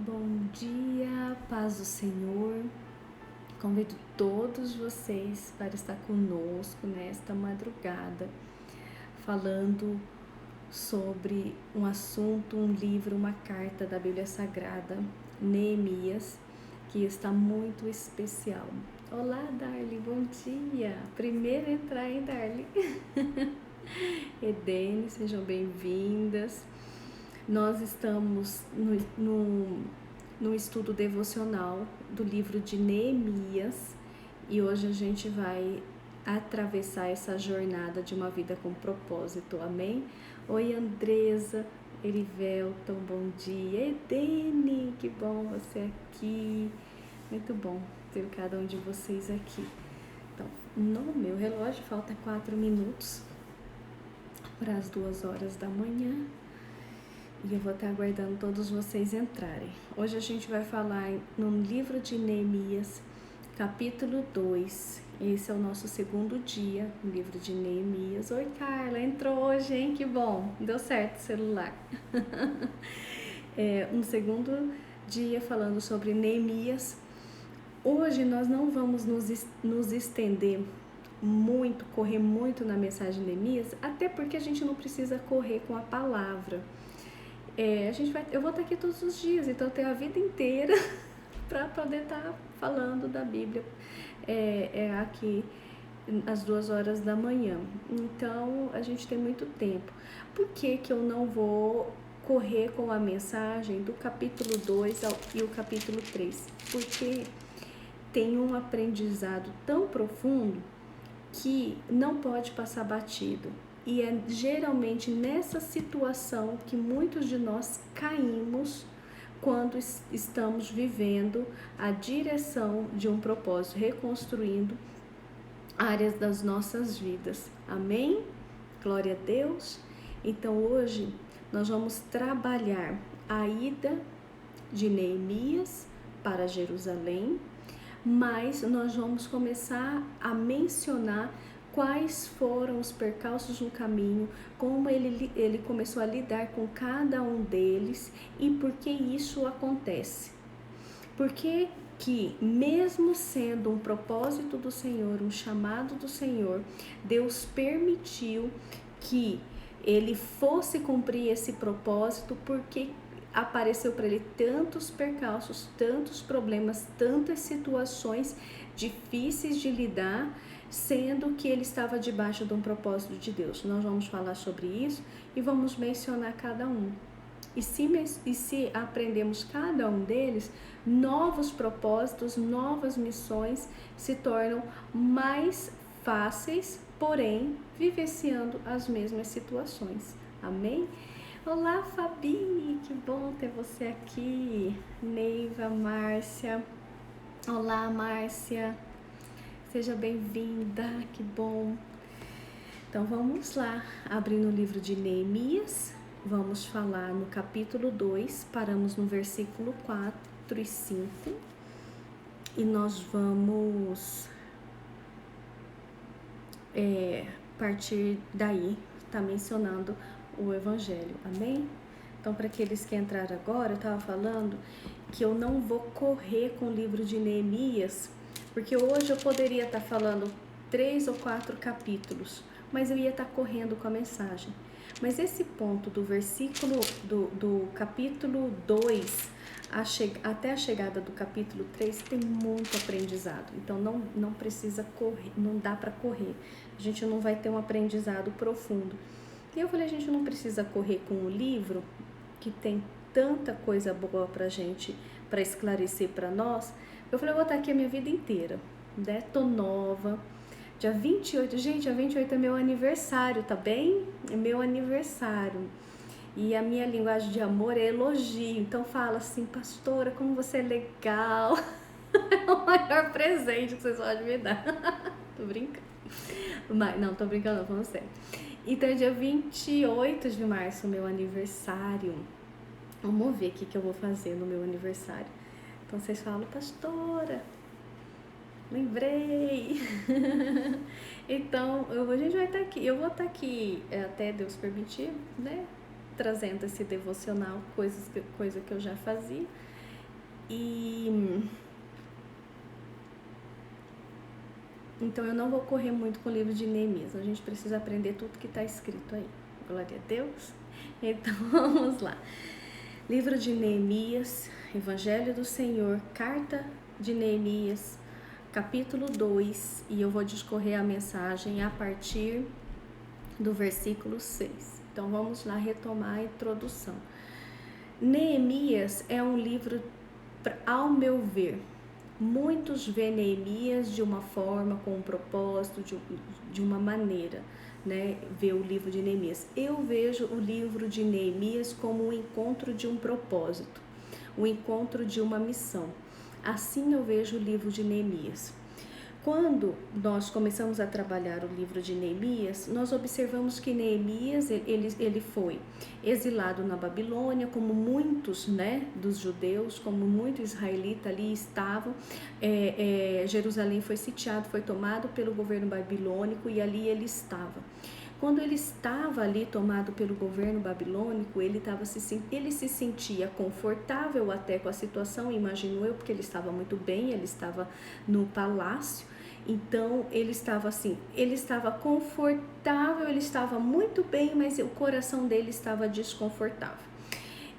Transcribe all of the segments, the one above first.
Bom dia, paz do Senhor. Convido todos vocês para estar conosco nesta madrugada, falando sobre um assunto, um livro, uma carta da Bíblia Sagrada, Neemias, que está muito especial. Olá, Darly, bom dia! Primeiro a entrar, hein, Darly? Edene, sejam bem-vindas. Nós estamos no estudo devocional do livro de Neemias e hoje a gente vai atravessar essa jornada de uma vida com propósito, amém? Oi, Andresa, Erivelton, bom dia. Edene, que bom você aqui, muito bom ter cada um de vocês aqui. Então, no meu relógio falta 4 minutos para as 2 horas da manhã. E eu vou estar aguardando todos vocês entrarem. Hoje a gente vai falar no livro de Neemias, capítulo 2. Esse é o nosso segundo dia no livro de Neemias. Oi, Carla, entrou hoje, hein? Que bom, deu certo o celular. Um segundo dia falando sobre Neemias. Hoje nós não vamos nos estender muito, correr muito na mensagem de Neemias, até porque a gente não precisa correr com a palavra. Eu vou estar aqui todos os dias, então eu tenho a vida inteira para poder estar falando da Bíblia aqui às 2 horas da manhã. Então a gente tem muito tempo. Por que eu não vou correr com a mensagem do capítulo 2 e o capítulo 3? Porque tem um aprendizado tão profundo que não pode passar batido. E é geralmente nessa situação que muitos de nós caímos quando estamos vivendo a direção de um propósito, reconstruindo áreas das nossas vidas. Amém? Glória a Deus. Então hoje nós vamos trabalhar a ida de Neemias para Jerusalém, mas nós vamos começar a mencionar quais foram os percalços no caminho, como ele começou a lidar com cada um deles e por que isso acontece. Porque que mesmo sendo um propósito do Senhor, um chamado do Senhor, Deus permitiu que ele fosse cumprir esse propósito, porque apareceu para ele tantos percalços, tantos problemas, tantas situações difíceis de lidar, sendo que ele estava debaixo de um propósito de Deus. Nós vamos falar sobre isso e vamos mencionar cada um. E se aprendemos cada um deles, novos propósitos, novas missões se tornam mais fáceis, porém vivenciando as mesmas situações. Amém? Olá, Fabi, que bom ter você aqui. Neiva, Márcia. Olá, Márcia. Seja bem-vinda, que bom. Então vamos lá, abrindo o livro de Neemias, vamos falar no capítulo 2, paramos no versículo 4 e 5 e nós vamos partir daí, tá mencionando o Evangelho, amém? Então, para aqueles que entraram agora, eu estava falando que eu não vou correr com o livro de Neemias, porque hoje eu poderia estar falando 3 ou 4 capítulos, mas eu ia estar correndo com a mensagem. Mas esse ponto do versículo do capítulo 2 até a chegada do capítulo 3 tem muito aprendizado. Então não precisa correr, não dá para correr. A gente não vai ter um aprendizado profundo. E eu falei, a gente não precisa correr com o livro, que tem tanta coisa boa pra gente, para esclarecer para nós. Eu falei, eu vou estar aqui a minha vida inteira, né? Tô nova. Dia 28, gente, dia 28 é meu aniversário, tá bem? É meu aniversário. E a minha linguagem de amor é elogio. Então fala assim, pastora, como você é legal. É o maior presente que vocês podem me dar. Tô brincando. Mas, não, tô brincando, falando sério. Então, dia 28 de março, meu aniversário. Vamos ver o que eu vou fazer no meu aniversário. Então, vocês falam, pastora, lembrei. Então, a gente vai estar aqui. Eu vou estar aqui até Deus permitir, né? Trazendo esse devocional, coisa que eu já fazia. E então eu não vou correr muito com o livro de Neemias. A gente precisa aprender tudo que está escrito aí. Glória a Deus. Então vamos lá. Livro de Neemias, Evangelho do Senhor, Carta de Neemias, capítulo 2. E eu vou discorrer a mensagem a partir do versículo 6. Então vamos lá retomar a introdução. Neemias é um livro, ao meu ver, muitos veem Neemias de uma forma, com um propósito, de uma maneira, né? Ver o livro de Neemias. Eu vejo o livro de Neemias como o encontro de um propósito, o encontro de uma missão. Assim eu vejo o livro de Neemias. Quando nós começamos a trabalhar o livro de Neemias, nós observamos que Neemias ele foi exilado na Babilônia, como muitos, né, dos judeus, como muitos israelitas ali estavam. Jerusalém foi sitiado, foi tomado pelo governo babilônico e ali ele estava. Quando ele estava ali tomado pelo governo babilônico, ele se sentia confortável até com a situação, imagino eu, porque ele estava muito bem, ele estava no palácio. Então ele estava confortável, ele estava muito bem, mas o coração dele estava desconfortável.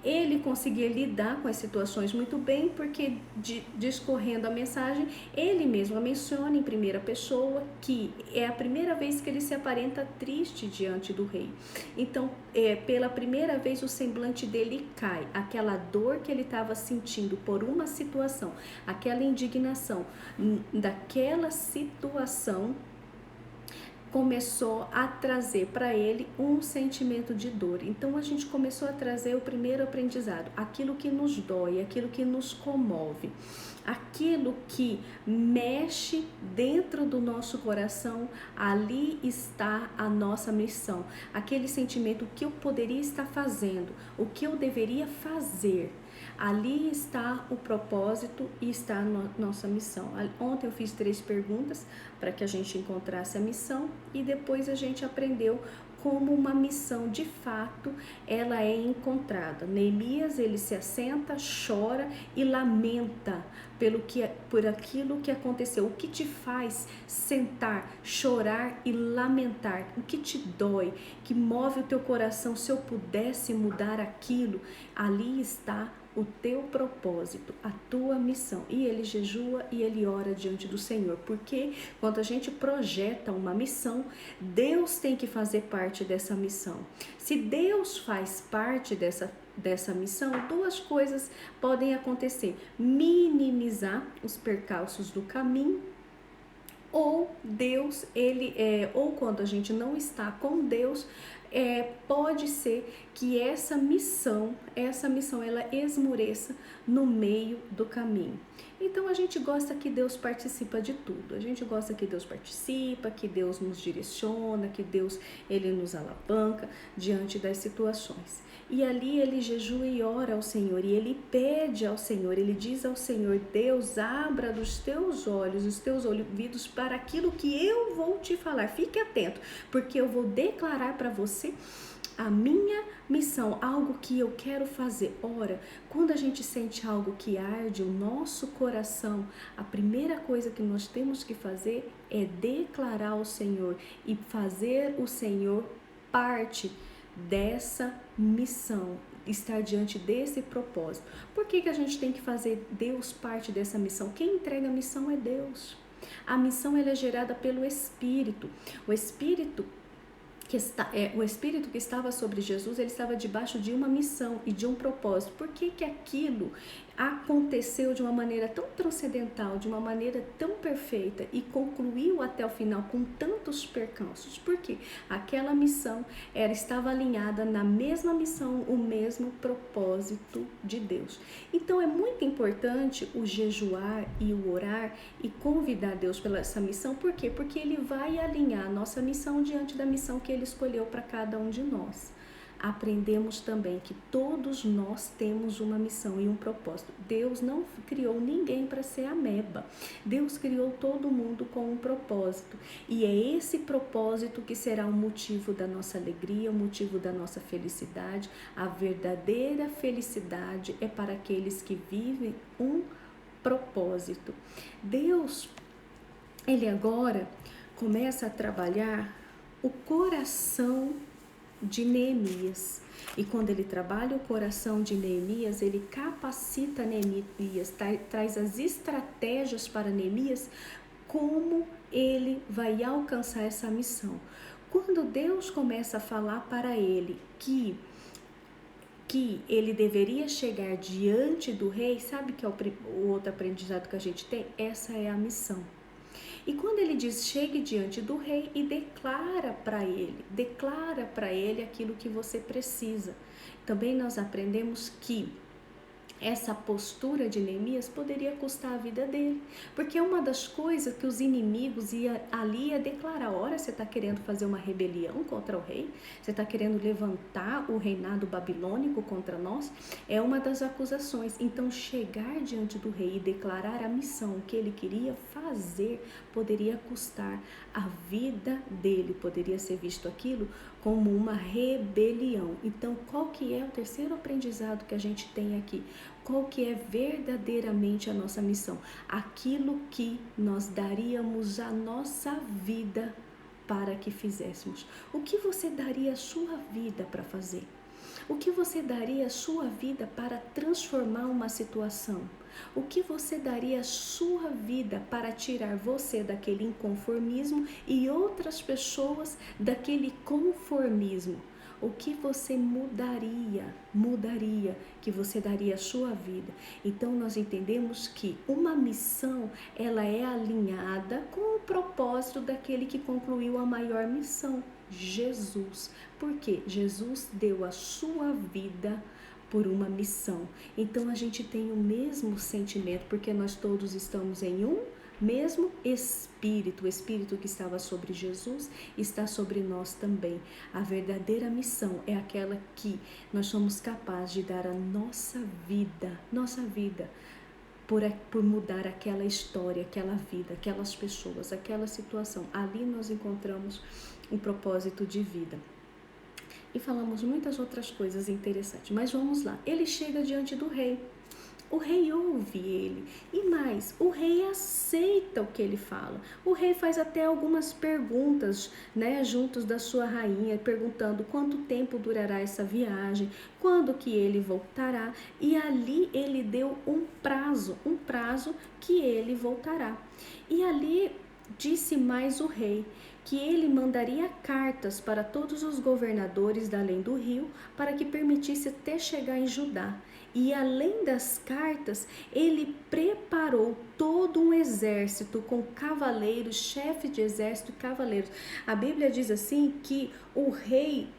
Ele conseguia lidar com as situações muito bem, porque discorrendo a mensagem, ele mesmo menciona em primeira pessoa que é a primeira vez que ele se aparenta triste diante do rei. Então, pela primeira vez o semblante dele cai, aquela dor que ele estava sentindo por uma situação, aquela indignação daquela situação, começou a trazer para ele um sentimento de dor. Então a gente começou a trazer o primeiro aprendizado, aquilo que nos dói, aquilo que nos comove, aquilo que mexe dentro do nosso coração. Ali está a nossa missão, aquele sentimento, o que eu poderia estar fazendo, o que eu deveria fazer. Ali está o propósito e está a nossa missão. Ontem eu fiz 3 perguntas para que a gente encontrasse a missão, e depois a gente aprendeu como uma missão de fato ela é encontrada. Neemias, ele se assenta, chora e lamenta por aquilo que aconteceu. O que te faz sentar, chorar e lamentar? O que te dói, que move o teu coração? Se eu pudesse mudar aquilo, ali está o teu propósito, a tua missão. E ele jejua e ele ora diante do Senhor, porque quando a gente projeta uma missão, Deus tem que fazer parte dessa missão. Se Deus faz parte dessa missão, 2 coisas podem acontecer: minimizar os percalços do caminho, ou Deus, ou quando a gente não está com Deus, pode ser que essa missão ela esmoreça no meio do caminho. Então a gente gosta que Deus participa de tudo. A gente gosta que Deus participa, que Deus nos direciona, que Deus ele nos alavanca diante das situações. E ali ele jejua e ora ao Senhor, e ele pede ao Senhor, ele diz ao Senhor: Deus, abra dos teus olhos, os teus ouvidos para aquilo que eu vou te falar. Fique atento, porque eu vou declarar para você a minha missão, algo que eu quero fazer. Ora, quando a gente sente algo que arde o nosso coração, a primeira coisa que nós temos que fazer é declarar ao Senhor e fazer o Senhor parte dessa missão, estar diante desse propósito. Por que a gente tem que fazer Deus parte dessa missão? Quem entrega a missão é Deus. A missão ela é gerada pelo Espírito. O Espírito que estava sobre Jesus, ele estava debaixo de uma missão e de um propósito. Por que aquilo aconteceu de uma maneira tão transcendental, de uma maneira tão perfeita e concluiu até o final com tantos percalços? Porque aquela missão estava alinhada na mesma missão, o mesmo propósito de Deus. Então é muito importante o jejuar e o orar e convidar Deus pela essa missão. Por quê? Porque ele vai alinhar a nossa missão diante da missão que ele escolheu para cada um de nós. aprendemos também que todos nós temos uma missão e um propósito. Deus não criou ninguém para ser ameba. Deus criou todo mundo com um propósito. E é esse propósito que será o motivo da nossa alegria, o motivo da nossa felicidade. A verdadeira felicidade é para aqueles que vivem um propósito. Deus, Ele agora começa a trabalhar o coração de Neemias. E quando ele trabalha o coração de Neemias, ele capacita Neemias, traz as estratégias para Neemias, como ele vai alcançar essa missão. Quando Deus começa a falar para ele que ele deveria chegar diante do rei, sabe que é o outro aprendizado que a gente tem? Essa é a missão. E quando ele diz, chegue diante do rei e declara para ele aquilo que você precisa. Também nós aprendemos que essa postura de Neemias poderia custar a vida dele, porque é uma das coisas que os inimigos ia declarar. Ora, você está querendo fazer uma rebelião contra o rei? Você está querendo levantar o reinado babilônico contra nós? É uma das acusações. Então, chegar diante do rei e declarar a missão que ele queria fazer poderia custar a vida dele, poderia ser visto aquilo como uma rebelião. Então, qual que é o terceiro aprendizado que a gente tem aqui? Qual que é verdadeiramente a nossa missão? Aquilo que nós daríamos a nossa vida para que fizéssemos. O que você daria a sua vida para fazer? O que você daria a sua vida para transformar uma situação? O que você daria a sua vida para tirar você daquele inconformismo e outras pessoas daquele conformismo? O que você mudaria, que você daria a sua vida? Então nós entendemos que uma missão, ela é alinhada com o propósito daquele que concluiu a maior missão, Jesus. Porque Jesus deu a sua vida por uma missão. Então a gente tem o mesmo sentimento, porque nós todos estamos em um mesmo Espírito. O Espírito que estava sobre Jesus está sobre nós também. A verdadeira missão é aquela que nós somos capazes de dar a nossa vida por mudar aquela história, aquela vida, aquelas pessoas, aquela situação. Ali nós encontramos um propósito de vida. E falamos muitas outras coisas interessantes, mas vamos lá. Ele chega diante do rei. O rei ouve ele e mais, o rei aceita o que ele fala. O rei faz até algumas perguntas, juntos da sua rainha, perguntando quanto tempo durará essa viagem, quando que ele voltará. E ali ele deu um prazo que ele voltará. E ali disse mais o rei que ele mandaria cartas para todos os governadores da além do rio para que permitisse até chegar em Judá. E além das cartas, ele preparou todo um exército com cavaleiros, chefe de exército e cavaleiros. A Bíblia diz assim que o rei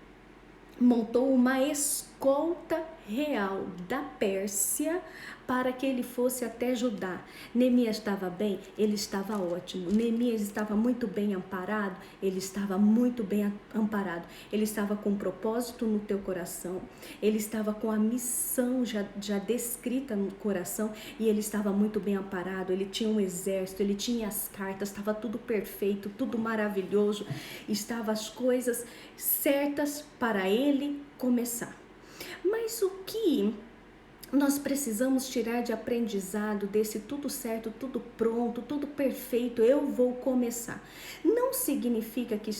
montou uma escolta real da Pérsia para que ele fosse até Judá. Neemias estava bem? Ele estava ótimo. Neemias estava muito bem amparado? Ele estava muito bem amparado. Ele estava com um propósito no teu coração. Ele estava com a missão já descrita no coração e ele estava muito bem amparado. Ele tinha um exército, ele tinha as cartas, estava tudo perfeito, tudo maravilhoso. Estavam as coisas certas para ele começar. Mas o que nós precisamos tirar de aprendizado desse tudo certo, tudo pronto, tudo perfeito, eu vou começar? Não significa que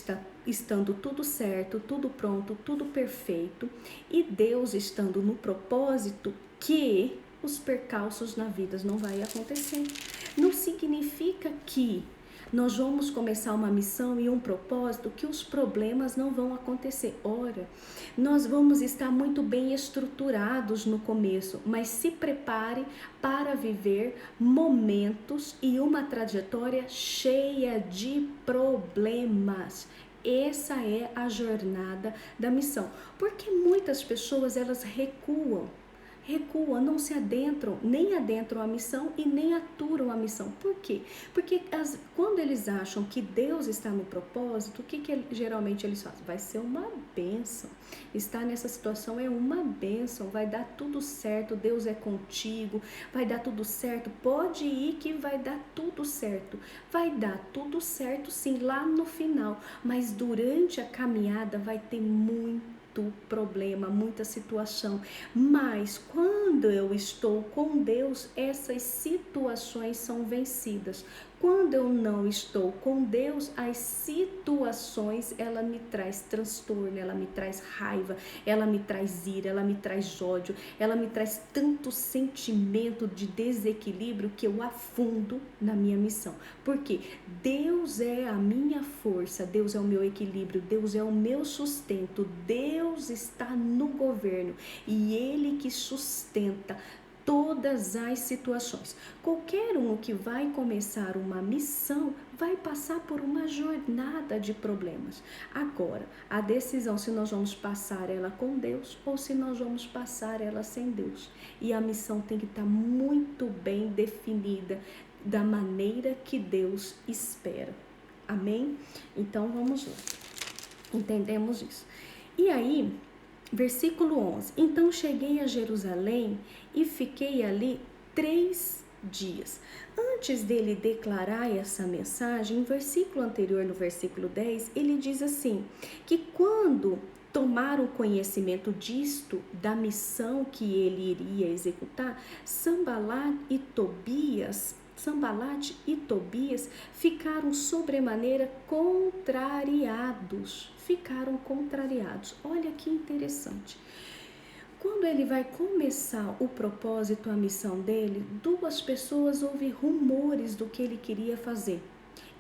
estando tudo certo, tudo pronto, tudo perfeito e Deus estando no propósito que os percalços na vida não vai acontecer. Não significa que nós vamos começar uma missão e um propósito que os problemas não vão acontecer. Ora, nós vamos estar muito bem estruturados no começo, mas se prepare para viver momentos e uma trajetória cheia de problemas. Essa é a jornada da missão. Porque muitas pessoas elas recuam recuam, não se adentram, nem adentram a missão e nem aturam a missão. Por quê? Porque quando eles acham que Deus está no propósito, o que geralmente eles fazem? Vai ser uma bênção. Estar nessa situação é uma bênção, vai dar tudo certo, Deus é contigo, vai dar tudo certo, pode ir que vai dar tudo certo. Vai dar tudo certo sim, lá no final, mas durante a caminhada vai ter muito problema, muita situação, mas quando eu estou com Deus, essas situações são vencidas. Quando eu não estou com Deus, as situações, ela me traz transtorno, ela me traz raiva, ela me traz ira, ela me traz ódio, ela me traz tanto sentimento de desequilíbrio que eu afundo na minha missão. Porque Deus é a minha força, Deus é o meu equilíbrio, Deus é o meu sustento, Deus está no governo e Ele que sustenta todas as situações. Qualquer um que vai começar uma missão vai passar por uma jornada de problemas. Agora, a decisão se nós vamos passar ela com Deus ou se nós vamos passar ela sem Deus. E a missão tem que estar muito bem definida da maneira que Deus espera. Amém? Então vamos lá. Entendemos isso. E aí, versículo 11. Então cheguei a Jerusalém e fiquei ali 3 dias. Antes dele declarar essa mensagem, em versículo anterior, no versículo 10, ele diz assim, que quando tomaram conhecimento disto, da missão que ele iria executar, Sanbalate e Tobias ficaram sobremaneira contrariados. Olha que interessante. Quando ele vai começar o propósito, a missão dele, 2 pessoas ouvem rumores do que ele queria fazer.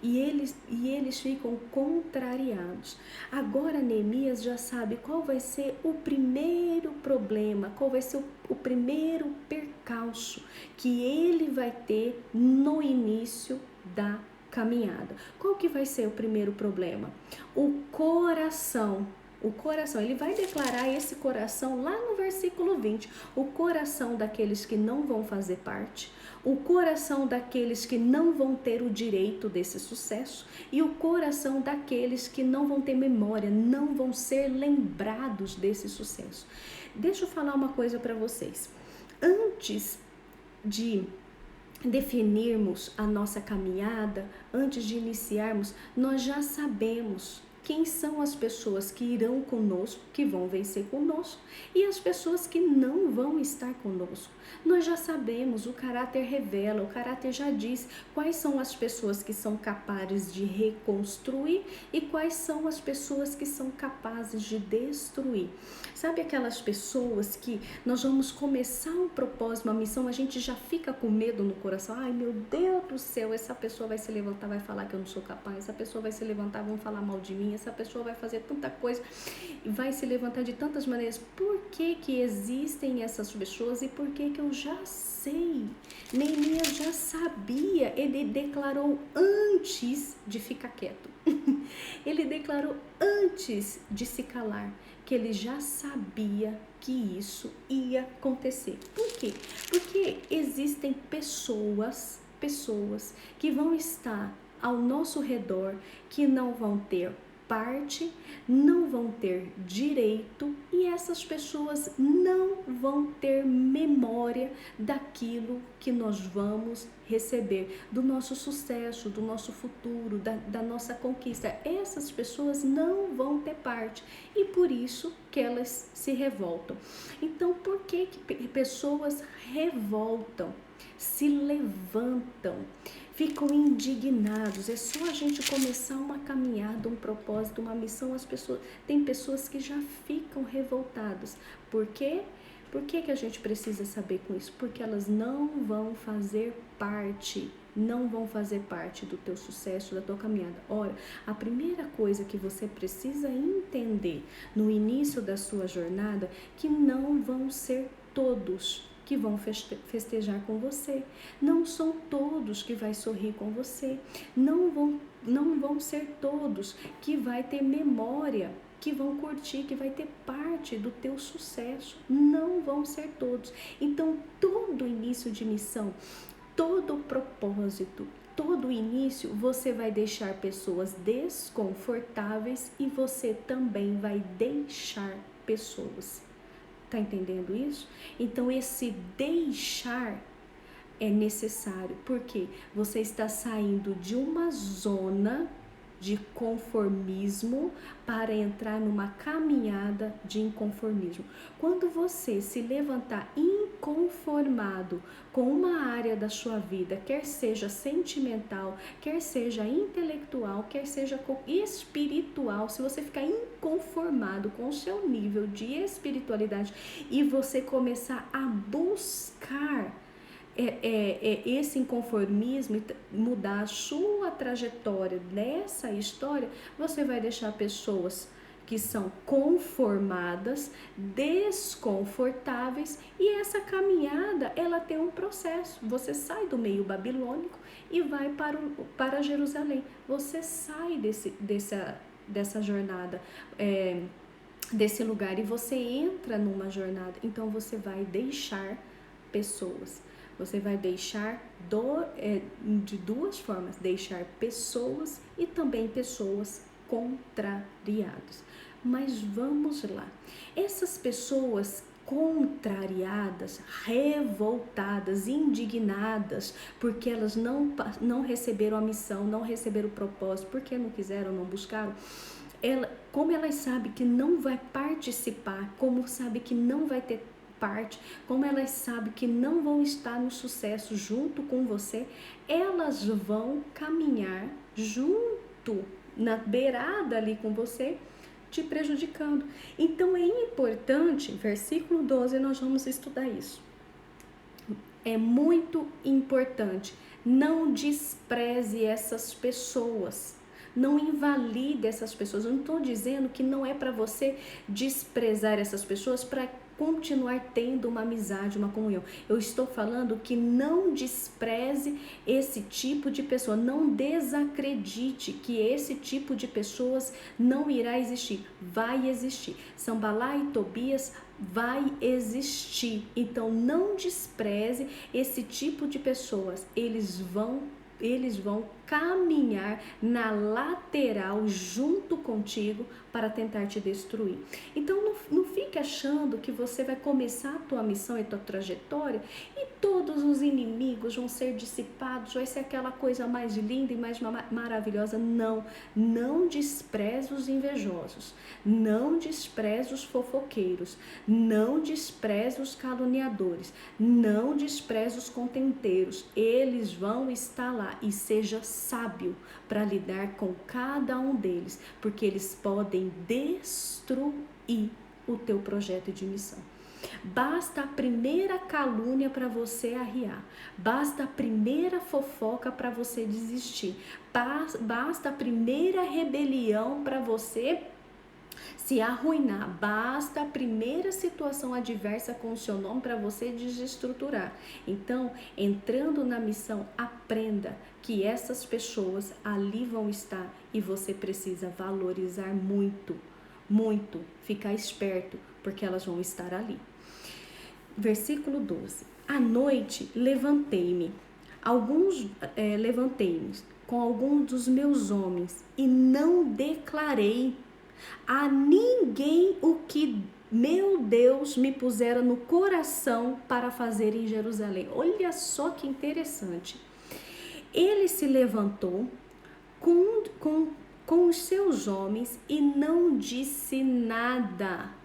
E eles ficam contrariados. Agora Neemias já sabe qual vai ser o primeiro problema, qual vai ser o primeiro percalço que ele vai ter no início da caminhada. Qual que vai ser o primeiro problema? O coração, ele vai declarar esse coração lá no versículo 20, o coração daqueles que não vão fazer parte, o coração daqueles que não vão ter o direito desse sucesso e o coração daqueles que não vão ter memória, não vão ser lembrados desse sucesso. Deixa eu falar uma coisa para vocês. Antes de definirmos a nossa caminhada, antes de iniciarmos, nós já sabemos quem são as pessoas que irão conosco, que vão vencer conosco, e as pessoas que não vão estar conosco. Nós já sabemos, o caráter revela, o caráter já diz quais são as pessoas que são capazes de reconstruir e quais são as pessoas que são capazes de destruir. Sabe aquelas pessoas que nós vamos começar um propósito, uma missão, a gente já fica com medo no coração, ai meu Deus do céu, essa pessoa vai se levantar, vai falar que eu não sou capaz, essa pessoa vai se levantar, vão falar mal de mim, essa pessoa vai fazer tanta coisa, vai se levantar de tantas maneiras. Por que que existem essas pessoas e por que que eu já sei? Neemias já sabia, ele declarou antes de ficar quieto. Ele declarou antes de se calar, que ele já sabia que isso ia acontecer. Por quê? Porque existem pessoas que vão estar ao nosso redor, que não vão ter parte, não vão ter direito e essas pessoas não vão ter memória daquilo que nós vamos receber, do nosso sucesso, do nosso futuro, da nossa conquista. Essas pessoas não vão ter parte e por isso que elas se revoltam. Então, por que pessoas revoltam, se levantam, ficam indignados? É só a gente começar uma caminhada, um propósito, uma missão, tem pessoas que já ficam revoltadas. Por quê? Por que a gente precisa saber com isso? Porque elas não vão fazer parte do teu sucesso, da tua caminhada. Ora, a primeira coisa que você precisa entender no início da sua jornada, que não vão ser todos que vão festejar com você, não são todos que vai sorrir com você, não vão ser todos que vai ter memória que vão curtir, que vai ter parte do teu sucesso. Não vão ser todos. Então, todo início de missão, todo propósito, todo início, você vai deixar pessoas desconfortáveis e você também vai deixar pessoas. Tá entendendo isso? Então, esse deixar é necessário, porque você está saindo de uma zona de conformismo para entrar numa caminhada de inconformismo. Quando você se levantar inconformado com uma área da sua vida, quer seja sentimental, quer seja intelectual, quer seja espiritual, se você ficar inconformado com o seu nível de espiritualidade e você começar a buscar esse inconformismo e mudar a sua trajetória nessa história, você vai deixar pessoas que são conformadas, desconfortáveis, e essa caminhada, ela tem um processo. Você sai do meio babilônico e vai para Jerusalém. Você sai dessa jornada, desse lugar, e você entra numa jornada. Então você vai deixar pessoas. Você vai deixar de duas formas, deixar pessoas e também pessoas contrariadas. Mas vamos lá, essas pessoas contrariadas, revoltadas, indignadas, porque elas não receberam a missão, não receberam o propósito, porque não quiseram, não buscaram, como elas sabem que não vai participar, como sabem que não vai ter parte, como elas sabem que não vão estar no sucesso junto com você, elas vão caminhar junto, na beirada ali com você, te prejudicando. Então é importante, versículo 12, nós vamos estudar isso. É muito importante, não despreze essas pessoas. Não invalide essas pessoas. Eu não estou dizendo que não é para você desprezar essas pessoas para continuar tendo uma amizade, uma comunhão. Eu estou falando que não despreze esse tipo de pessoa, não desacredite que esse tipo de pessoas não irá existir. Vai existir. Sanbalá e Tobias vai existir. Então não despreze esse tipo de pessoas. Eles vão caminhar na lateral junto contigo para tentar te destruir. Então não fique achando que você vai começar a tua missão e a tua trajetória e todos os inimigos vão ser dissipados, vai ser aquela coisa mais linda e mais maravilhosa. Não despreze os invejosos, não despreze os fofoqueiros, não despreze os caluniadores, não despreze os contenteiros. Eles vão estar lá, e seja sábio para lidar com cada um deles, porque eles podem destruir o teu projeto de missão. Basta a primeira calúnia para você arriar, basta a primeira fofoca para você desistir, basta a primeira rebelião para você se arruinar, basta a primeira situação adversa com o seu nome para você desestruturar. Então, entrando na missão, aprenda que essas pessoas ali vão estar e você precisa valorizar muito, muito, ficar esperto, porque elas vão estar ali. Versículo 12. À noite levantei-me com alguns dos meus homens e não declarei a ninguém o que meu Deus me pusera no coração para fazer em Jerusalém. Olha só que interessante. Ele se levantou com os seus homens e não disse nada.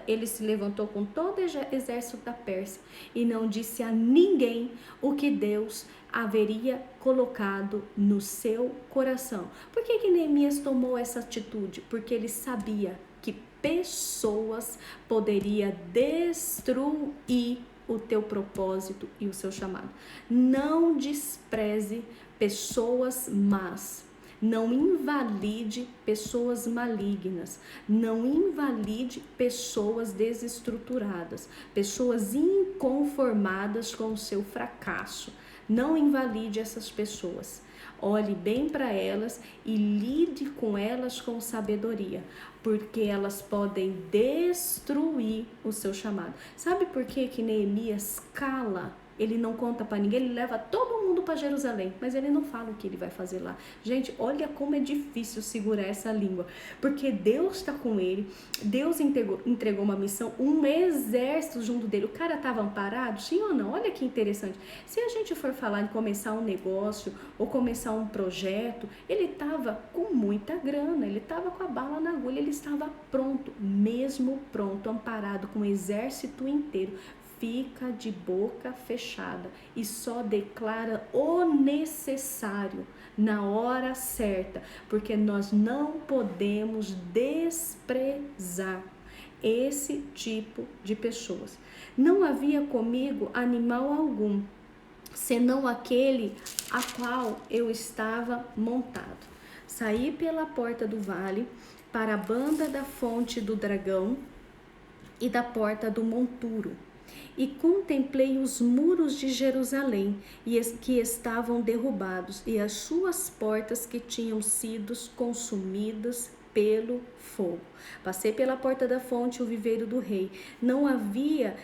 Ele se levantou com todo o exército da Pérsia e não disse a ninguém o que Deus haveria colocado no seu coração. Por que Neemias tomou essa atitude? Porque ele sabia que pessoas poderiam destruir o teu propósito e o seu chamado. Não despreze pessoas más. Não invalide pessoas malignas, não invalide pessoas desestruturadas, pessoas inconformadas com o seu fracasso. Não invalide essas pessoas. Olhe bem para elas e lide com elas com sabedoria, porque elas podem destruir o seu chamado. Sabe por que Neemias cala? Ele não conta para ninguém, ele leva todo mundo para Jerusalém, mas ele não fala o que ele vai fazer lá. Gente, olha como é difícil segurar essa língua, porque Deus está com ele, Deus entregou uma missão, um exército junto dele. O cara estava amparado, sim ou não? Olha que interessante. Se a gente for falar em começar um negócio ou começar um projeto, ele estava com muita grana, ele estava com a bala na agulha, ele estava pronto, mesmo pronto, amparado com um exército inteiro. Fica de boca fechada e só declara o necessário na hora certa, porque nós não podemos desprezar esse tipo de pessoas. Não havia comigo animal algum, senão aquele a qual eu estava montado. Saí pela porta do vale para a banda da fonte do dragão e da porta do monturo, e contemplei os muros de Jerusalém que estavam derrubados e as suas portas que tinham sido consumidas pelo fogo. Passei pela porta da fonte, o viveiro do rei. Não havia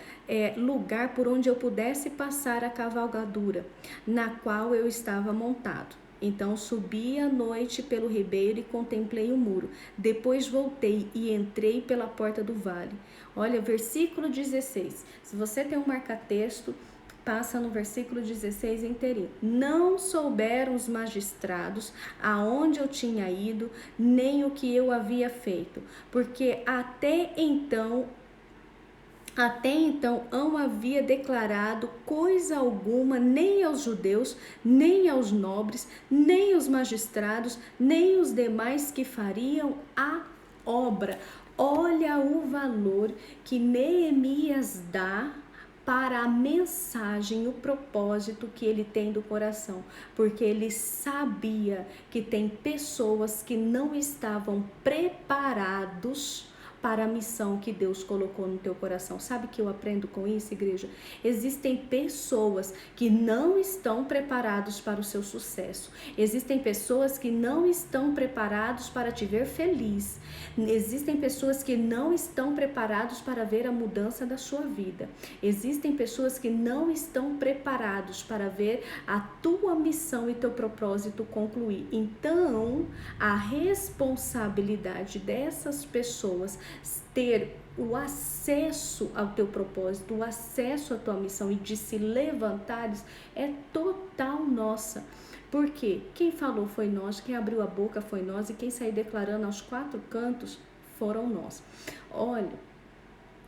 lugar por onde eu pudesse passar a cavalgadura, na qual eu estava montado. Então subi à noite pelo ribeiro e contemplei o muro. Depois voltei e entrei pela porta do vale. Olha, versículo 16. Se você tem um marca-texto, passa no versículo 16 inteirinho. Não souberam os magistrados aonde eu tinha ido, nem o que eu havia feito, porque até então não havia declarado coisa alguma nem aos judeus, nem aos nobres, nem aos magistrados, nem os demais que fariam a obra. Olha o valor que Neemias dá para a mensagem, o propósito que ele tem do coração, porque ele sabia que tem pessoas que não estavam preparados para a missão que Deus colocou no teu coração. Sabe que eu aprendo com isso, igreja? Existem pessoas que não estão preparados para o seu sucesso. Existem pessoas que não estão preparados para te ver feliz. Existem pessoas que não estão preparados para ver a mudança da sua vida. Existem pessoas que não estão preparados para ver a tua missão e teu propósito concluir. Então, a responsabilidade dessas pessoas ter o acesso ao teu propósito, o acesso à tua missão e de se levantares é total nossa. Porque quem falou foi nós, quem abriu a boca foi nós e quem saiu declarando aos quatro cantos foram nós. Olha,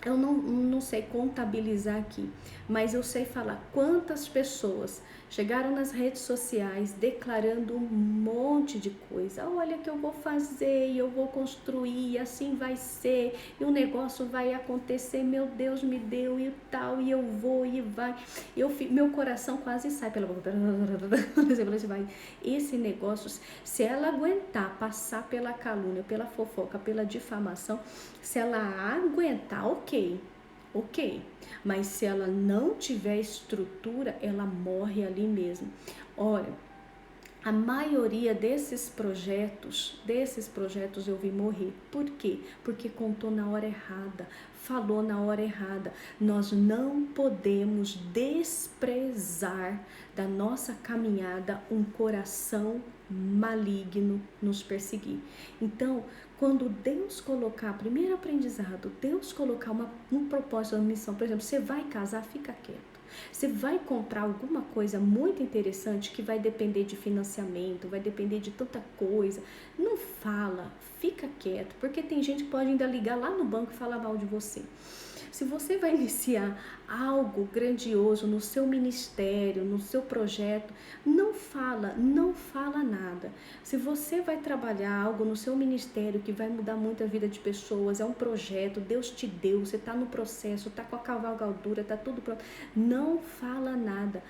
eu não sei contabilizar aqui, mas eu sei falar quantas pessoas chegaram nas redes sociais declarando um monte de coisa. Olha que eu vou fazer, eu vou construir, assim vai ser, e o negócio vai acontecer, meu Deus me deu e tal, e eu vou e vai. Meu coração quase sai pela boca. Esse negócio, se ela aguentar passar pela calúnia, pela fofoca, pela difamação, se ela aguentar, ok, mas se ela não tiver estrutura, ela morre ali mesmo. Olha, a maioria desses projetos eu vi morrer. Por quê? Porque contou na hora errada, falou na hora errada. Nós não podemos desprezar da nossa caminhada um coração maligno nos perseguir. Então, quando Deus colocar, primeiro aprendizado, Deus colocar um propósito, uma missão, por exemplo, você vai casar, fica quieto. Você vai comprar alguma coisa muito interessante que vai depender de financiamento, vai depender de tanta coisa. Não fala, fica quieto, porque tem gente que pode ainda ligar lá no banco e falar mal de você. Se você vai iniciar algo grandioso no seu ministério, no seu projeto, não fala nada. Se você vai trabalhar algo no seu ministério que vai mudar muito a vida de pessoas, é um projeto, Deus te deu, você está no processo, está com a cavalgadura, está tudo pronto, não fala nada,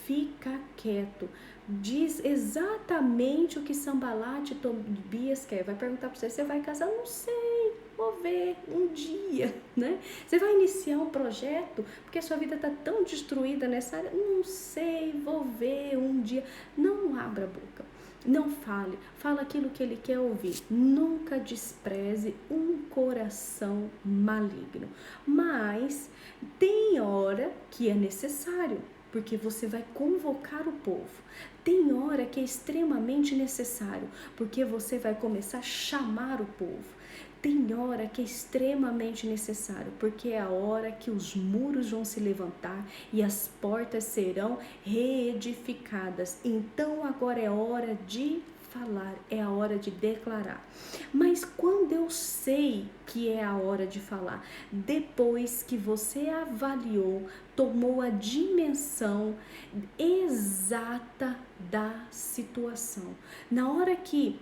fica quieto. Diz exatamente o que Sanbalate e Tobias quer. Vai perguntar para você vai casar? Não sei. vou ver um dia, né? Você vai iniciar um projeto porque a sua vida está tão destruída nessa área, não sei, vou ver um dia. Não abra a boca. Não fale, fala aquilo que ele quer ouvir. Nunca despreze um coração maligno. Mas tem hora que é necessário, porque você vai convocar o povo. Tem hora que é extremamente necessário, porque você vai começar a chamar o povo. Tem hora que é extremamente necessário, porque é a hora que os muros vão se levantar e as portas serão reedificadas. Então agora é hora de falar, é a hora de declarar. Mas quando eu sei que é a hora de falar? Depois que você avaliou, tomou a dimensão exata da situação. Na hora que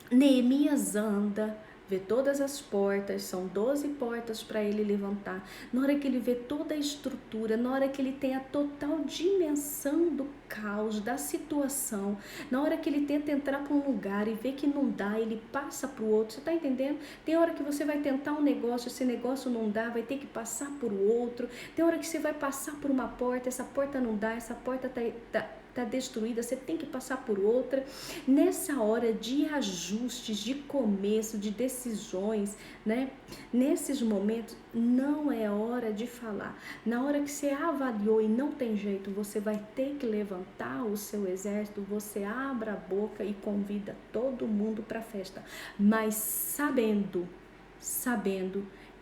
Neemias anda, vê todas as portas, são 12 portas para ele levantar. Na hora que ele vê toda a estrutura, na hora que ele tem a total dimensão do caos, da situação, na hora que ele tenta entrar para um lugar e vê que não dá, ele passa para o outro. Você está entendendo? Tem hora que você vai tentar um negócio, esse negócio não dá, vai ter que passar por outro. Tem hora que você vai passar por uma porta, essa porta não dá, essa porta está destruída, você tem que passar por outra. Nessa hora de ajustes, de começo, de decisões, né? Nesses momentos não é hora de falar. Na hora que você avaliou e não tem jeito, você vai ter que levantar o seu exército, você abre a boca e convida todo mundo para a festa, mas sabendo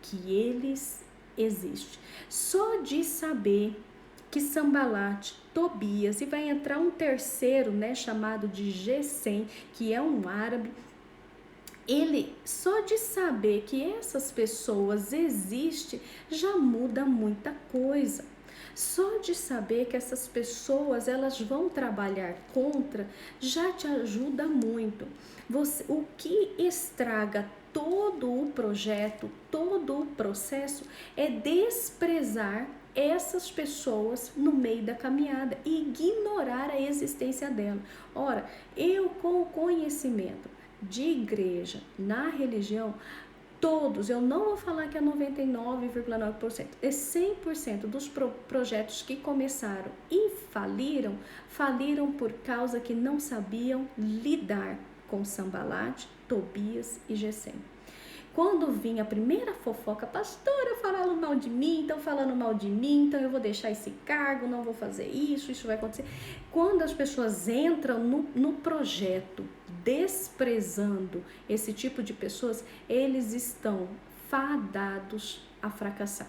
que eles existem. Só de saber que Sambalate, Tobias, e vai entrar um terceiro, né, chamado de Gesem, que é um árabe. Ele, só de saber que essas pessoas existem, já muda muita coisa. Só de saber que essas pessoas, elas vão trabalhar contra, já te ajuda muito. O que estraga todo o projeto, todo o processo, é desprezar essas pessoas no meio da caminhada e ignorar a existência dela. Ora, eu com o conhecimento de igreja, na religião, todos, eu não vou falar que é 99,9%, é 100% dos projetos que começaram e faliram por causa que não sabiam lidar com Sambalate, Tobias e Gesem. Quando vinha a primeira fofoca, pastora, falaram mal de mim, estão falando mal de mim, então eu vou deixar esse cargo, não vou fazer isso vai acontecer. Quando as pessoas entram no projeto desprezando esse tipo de pessoas, eles estão fadados a fracassar.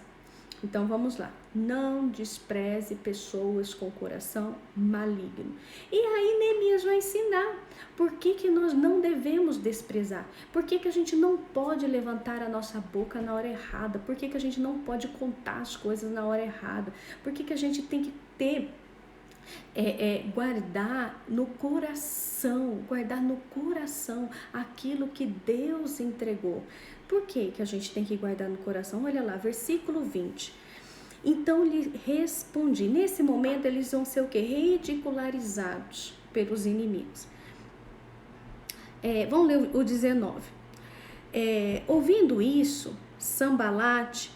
Então vamos lá, não despreze pessoas com coração maligno. E aí Neemias vai ensinar por que nós não devemos desprezar, por que a gente não pode levantar a nossa boca na hora errada, por que a gente não pode contar as coisas na hora errada, por que a gente tem que ter guardar no coração aquilo que Deus entregou. Por que a gente tem que guardar no coração? Olha lá, versículo 20. Então lhe respondi. Nesse momento eles vão ser o quê? Ridicularizados pelos inimigos. Vamos ler o 19. Ouvindo isso, Sambalate,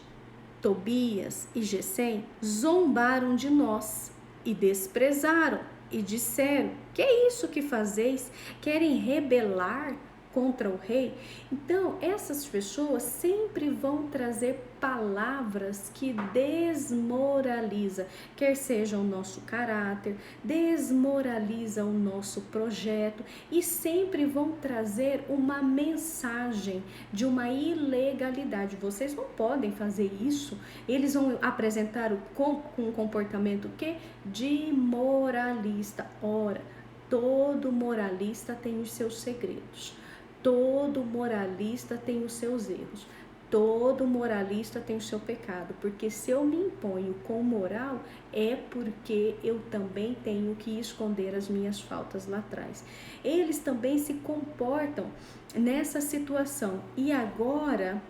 Tobias e Gesem zombaram de nós e desprezaram e disseram: que é isso que fazeis? Querem rebelar contra o rei? Então essas pessoas sempre vão trazer palavras que desmoralizam, quer seja o nosso caráter, desmoraliza o nosso projeto, e sempre vão trazer uma mensagem de uma ilegalidade. Vocês não podem fazer isso. Eles vão apresentar com um comportamento que de moralista. Ora, todo moralista tem os seus segredos. Todo moralista tem os seus erros. Todo moralista tem o seu pecado. Porque se eu me imponho com moral, é porque eu também tenho que esconder as minhas faltas lá atrás. Eles também se comportam nessa situação. E agora,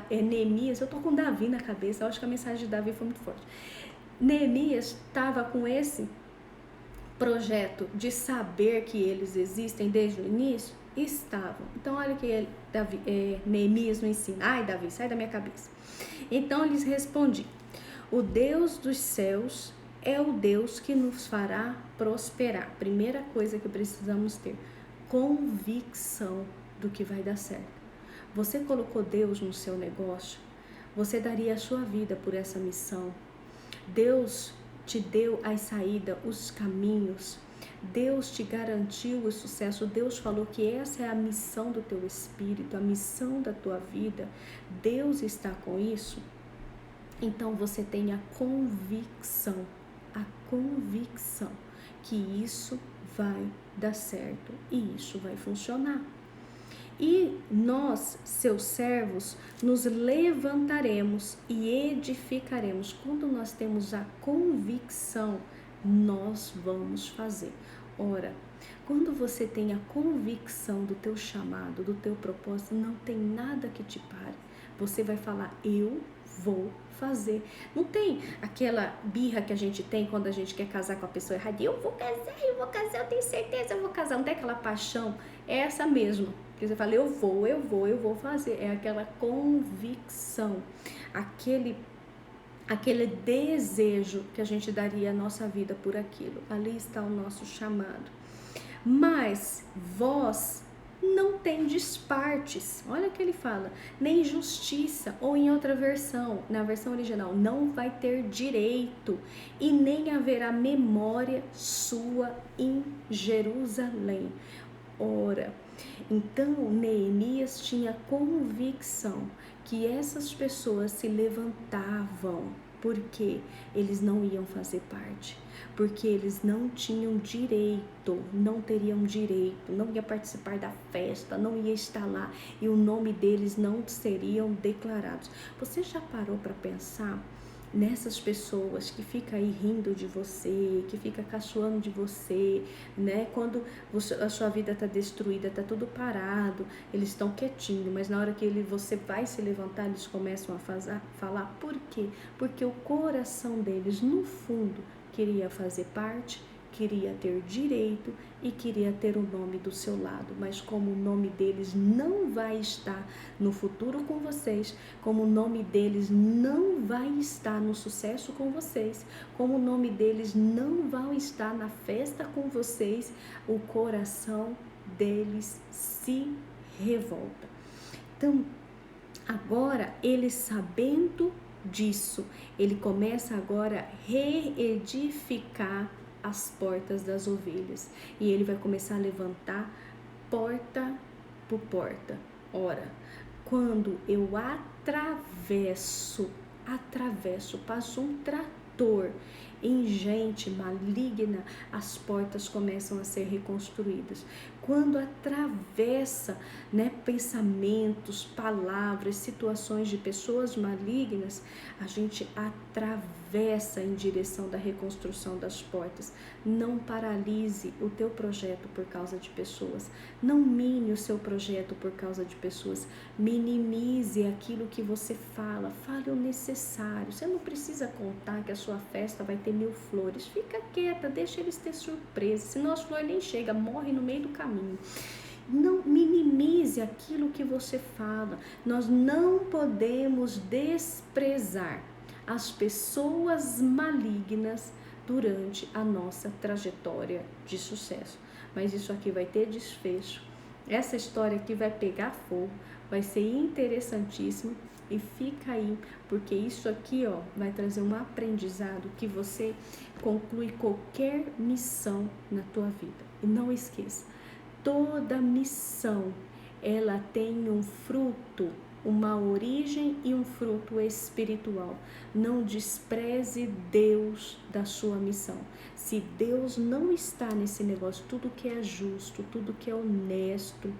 Neemias, eu tô com Davi na cabeça, eu acho que a mensagem de Davi foi muito forte. Neemias estava com esse projeto de saber que eles existem desde o início. estavam. Então, olha que Neemias não ensina. Ai, Davi, sai da minha cabeça. Então, lhes respondi: o Deus dos céus é o Deus que nos fará prosperar. Primeira coisa que precisamos ter: convicção do que vai dar certo. Você colocou Deus no seu negócio? Você daria a sua vida por essa missão? Deus te deu a saída, os caminhos. Deus te garantiu o sucesso. Deus falou que essa é a missão do teu espírito, a missão da tua vida. Deus está com isso? Então você tem a convicção que isso vai dar certo e isso vai funcionar. E nós, seus servos, nos levantaremos e edificaremos. Quando nós temos a convicção, nós vamos fazer. Ora, quando você tem a convicção do teu chamado, do teu propósito, não tem nada que te pare. Você vai falar: eu vou fazer. Não tem aquela birra que a gente tem quando a gente quer casar com a pessoa errada. Eu vou casar, eu tenho certeza, eu vou casar. Não tem aquela paixão? É essa mesmo. Que você fala: eu vou fazer. É aquela convicção, aquele desejo que a gente daria a nossa vida por aquilo. Ali está o nosso chamado. Mas vós não tendes partes. Olha o que ele fala: nem justiça, ou em outra versão, na versão original, não vai ter direito, e nem haverá memória sua em Jerusalém. Ora, então Neemias tinha convicção que essas pessoas se levantavam porque eles não iam fazer parte, porque eles não tinham direito, não teriam direito, não ia participar da festa, não ia estar lá e o nome deles não seriam declarados. Você já parou para pensar nessas pessoas que fica aí rindo de você, que fica caçoando de você, né? Quando a sua vida está destruída, está tudo parado, eles estão quietinhos, mas na hora que você vai se levantar, eles começam a falar. Por quê? Porque o coração deles, no fundo, queria fazer parte, queria ter direito e queria ter o nome do seu lado, mas como o nome deles não vai estar no futuro com vocês, como o nome deles não vai estar no sucesso com vocês, como o nome deles não vai estar na festa com vocês, o coração deles se revolta. Então, agora, ele sabendo disso, ele começa agora a reedificar as portas das ovelhas, e ele vai começar a levantar porta por porta. Ora, quando eu atravesso, passo um trator em gente maligna, as portas começam a ser reconstruídas. Quando atravessa, pensamentos, palavras, situações de pessoas malignas, a gente atravessa em direção da reconstrução das portas. Não paralise o teu projeto por causa de pessoas. Não mine o seu projeto por causa de pessoas. Minimize aquilo que você fala. Fale o necessário. Você não precisa contar que a sua festa vai ter 1000 flores. Fica quieta, deixa eles ter surpresa. Senão as flores nem chegam, morre no meio do caminho. Não minimize aquilo que você fala. Nós não podemos desprezar as pessoas malignas durante a nossa trajetória de sucesso. Mas isso aqui vai ter desfecho. Essa história aqui vai pegar fogo, vai ser interessantíssimo. E fica aí, porque isso aqui vai trazer um aprendizado que você conclui qualquer missão na tua vida. E não esqueça, toda missão, ela tem um fruto, uma origem e um fruto espiritual. Não despreze Deus da sua missão. Se Deus não está nesse negócio, tudo que é justo, tudo que é honesto,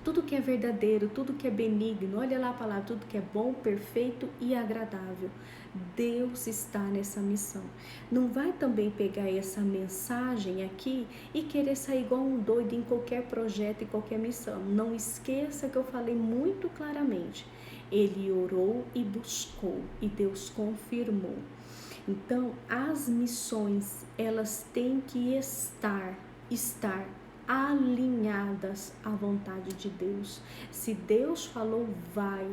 tudo que é verdadeiro, tudo que é benigno, olha lá a palavra, tudo que é bom, perfeito e agradável, Deus está nessa missão. Não vai também pegar essa mensagem aqui e querer sair igual um doido em qualquer projeto e qualquer missão. Não esqueça que eu falei muito claramente. Ele orou e buscou e Deus confirmou. Então, as missões, elas têm que estar alinhadas à vontade de Deus. Se Deus falou, vai.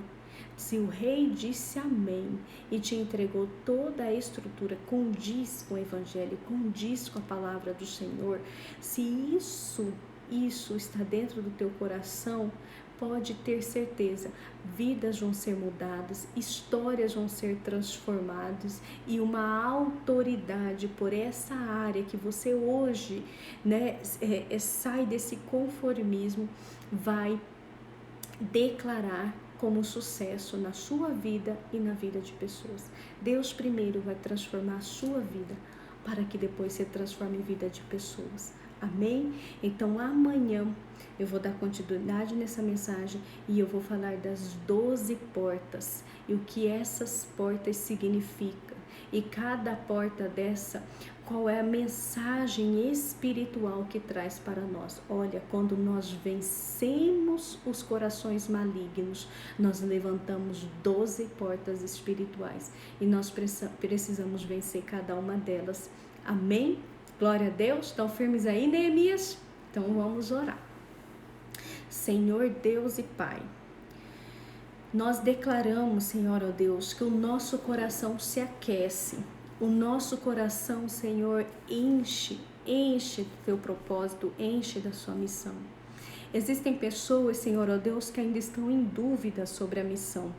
Se o rei disse amém e te entregou toda a estrutura, condiz com o evangelho, condiz com a palavra do Senhor, se isso está dentro do teu coração, pode ter certeza, vidas vão ser mudadas, histórias vão ser transformadas e uma autoridade por essa área que você hoje, sai desse conformismo, vai declarar como sucesso na sua vida e na vida de pessoas. Deus primeiro vai transformar a sua vida para que depois você transforme a vida de pessoas. Amém? Então amanhã eu vou dar continuidade nessa mensagem e eu vou falar das 12 portas e o que essas portas significam. E cada porta dessa, qual é a mensagem espiritual que traz para nós? Olha, quando nós vencemos os corações malignos, nós levantamos 12 portas espirituais e nós precisamos vencer cada uma delas. Amém? Glória a Deus. Estão firmes aí, Neemias? Então vamos orar. Senhor Deus e Pai, nós declaramos, Senhor, ó Deus, que o nosso coração se aquece, o nosso coração, Senhor, enche do teu propósito, enche da sua missão. Existem pessoas, Senhor, ó Deus, que ainda estão em dúvida sobre a missão.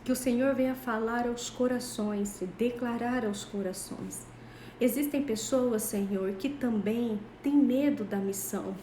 Que o Senhor venha falar aos corações, declarar aos corações. Existem pessoas, Senhor, que também têm medo da missão,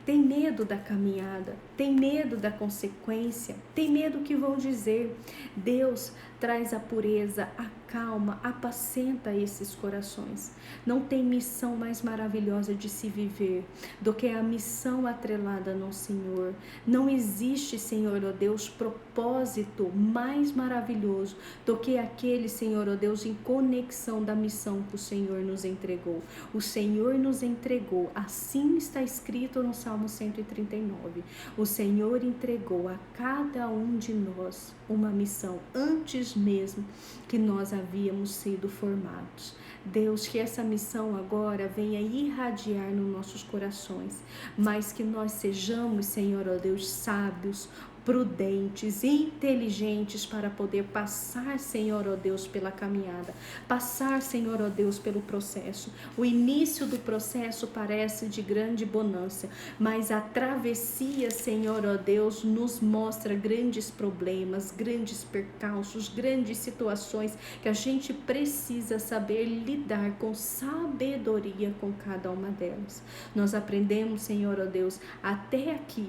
tem medo da caminhada, tem medo da consequência, tem medo do que vão dizer. Deus traz a pureza, a calma, apacenta esses corações. Não tem missão mais maravilhosa de se viver do que a missão atrelada no Senhor. Não existe, Senhor, ó Deus, propósito mais maravilhoso do que aquele, Senhor, ó Deus, em conexão da missão que o Senhor nos entregou. O Senhor nos entregou, assim está escrito no Salmo 139. O Senhor entregou a cada um de nós uma missão antes mesmo que nós havíamos sido formados. Deus, que essa missão agora venha irradiar nos nossos corações, mas que nós sejamos, Senhor, ó Deus, sábios, prudentes, inteligentes para poder passar, Senhor, ó Deus, pela caminhada, passar, Senhor, ó Deus, pelo processo. O início do processo parece de grande bonança, mas a travessia, Senhor, ó Deus, nos mostra grandes problemas, grandes percalços, grandes situações que a gente precisa saber lidar com sabedoria com cada uma delas. Nós aprendemos, Senhor, ó Deus, até aqui,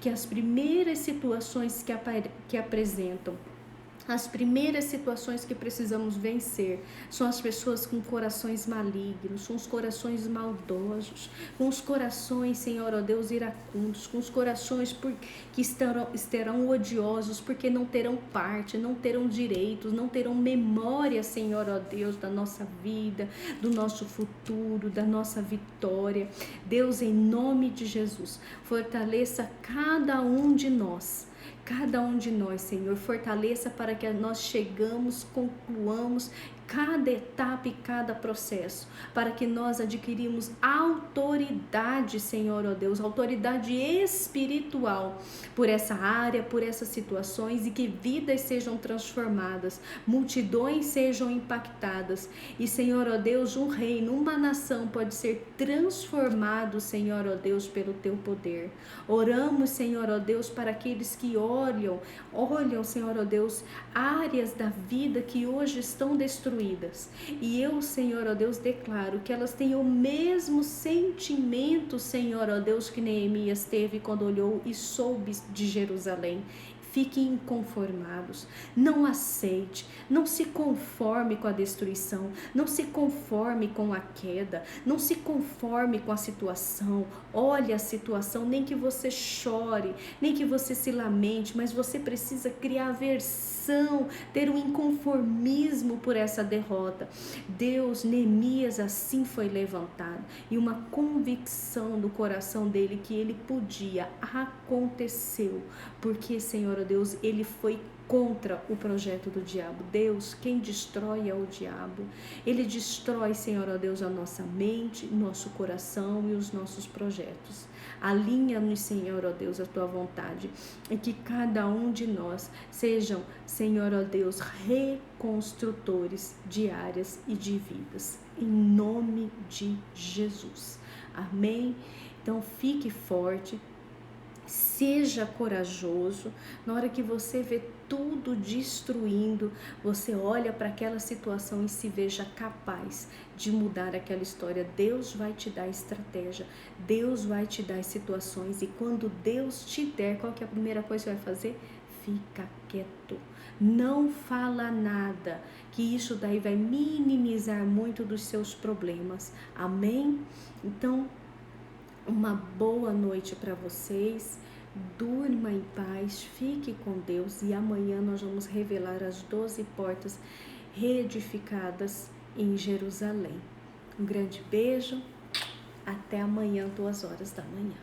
que as primeiras situações que apresentam, as primeiras situações que precisamos vencer são as pessoas com corações malignos, são os corações maldosos, com os corações, Senhor, ó Deus, iracundos, com os corações que estarão odiosos porque não terão parte, não terão direitos, não terão memória, Senhor, ó Deus, da nossa vida, do nosso futuro, da nossa vitória. Deus, em nome de Jesus, fortaleça cada um de nós, Senhor, fortaleça para que nós concluamos cada etapa e cada processo, para que nós adquirimos autoridade, Senhor, ó Deus, autoridade espiritual por essa área, por essas situações, e que vidas sejam transformadas, multidões sejam impactadas, e, Senhor, ó Deus, um reino, uma nação pode ser transformado, Senhor, ó Deus, pelo teu poder. Oramos, Senhor, ó Deus, para aqueles que olham, Senhor, ó Deus, áreas da vida que hoje estão destruídas. E eu, Senhor, ó Deus, declaro que elas tenham o mesmo sentimento, Senhor, ó Deus, que Neemias teve quando olhou e soube de Jerusalém. Fiquem inconformados, não aceite, não se conforme com a destruição, não se conforme com a queda, não se conforme com a situação. Olhe a situação, nem que você chore, nem que você se lamente, mas você precisa criar aversão, ter um inconformismo por essa derrota. Deus, Neemias assim foi levantado, e uma convicção do coração dele que ele podia, aconteceu, porque, Senhor Deus, ele foi contra o projeto do diabo. Deus, quem destrói é o diabo. Ele destrói, Senhor, ó Deus, a nossa mente, nosso coração e os nossos projetos. Alinha-nos, Senhor, ó Deus, a tua vontade, e que cada um de nós sejam, Senhor, ó Deus, reconstrutores de áreas e de vidas, em nome de Jesus. Amém? Então fique forte, seja corajoso. Na hora que você vê tudo destruindo, você olha para aquela situação e se veja capaz de mudar aquela história. Deus vai te dar estratégia, Deus vai te dar situações, e quando Deus te der, qual que é a primeira coisa que você vai fazer? Fica quieto, não fala nada, que isso daí vai minimizar muito dos seus problemas. Amém? Então, uma boa noite para vocês, durma em paz, fique com Deus, e amanhã nós vamos revelar as 12 portas reedificadas em Jerusalém. Um grande beijo, até amanhã, 2 horas da manhã.